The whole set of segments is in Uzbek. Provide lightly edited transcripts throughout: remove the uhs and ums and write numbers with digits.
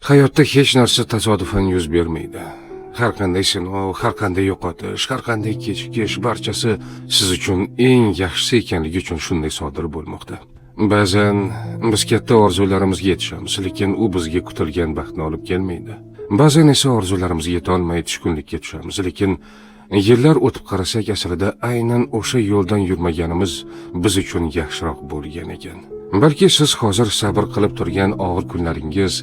Hayotda hech narsa tasodifan yuz bermaydi. Har qanday sinov, har qanday yo'qotish, har qanday kechikish barchasi siz uchun eng yaxshisi ekanligi uchun shunday sodir bo'lmoqda. Ba'zan biz katta orzularimizga yetishamiz, lekin u bizga kutilgan baxtni olib kelmaydi. Ba'zan esa orzularimizga yeta olmay tushkunlikka tushamiz, lekin yillar o'tib qarasak, aslida aynan o'sha yo'ldan yurmaganimiz biz uchun yaxshiroq bo'lgan ekan. Balki siz hozir sabr qilib turgan og'ir kunlaringiz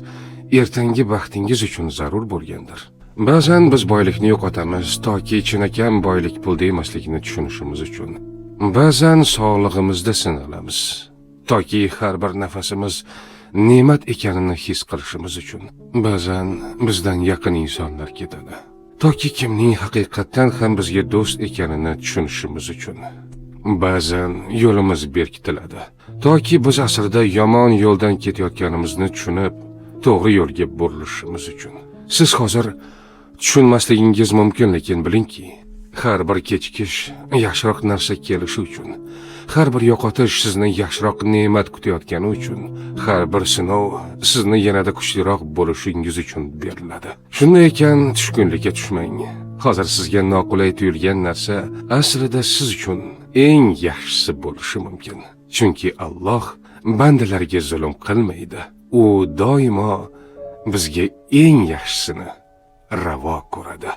ertangi baxtingiz uchun zarur bo'lgandir. Ba'zan biz boylikni yo'qotamiz toki chinakam boylik pulda emasligini tushunishimiz uchun. Ba'zan sog'lig'imizda sinalamiz toki har bir nafasimiz ne'mat ekanini his qilishimiz uchun. Ba'zan bizdan yaqin insonlar ketadi toki kimning haqiqatdan ham bizga do'st ekanini tushunishimiz uchun. Ba'zan yo'limiz berkitiladi toki biz aslida yomon yo'ldan ketayotganimizni tushunib, to'g'ri yo'lga burilishimiz uchun. Siz hozir tushunmasligingiz mumkin, lekin bilingki, har bir kechikish yaxshiroq narsa kelishi uchun, har bir yo'qotish sizni yaxshiroq ne'mat kutayotgani uchun, har bir sinov sizni yanada kuchliroq bo'lishingiz uchun beriladi. Shunday ekan, tushkunlikka tushmang. Hozir sizga noqulay tuyulgan narsa aslida siz uchun eng yaxshisi bo'lishi mumkin. Chunki Alloh bandalariga zulm qilmaydi. U doimo bizga eng yaxshisini ravo ko'radi.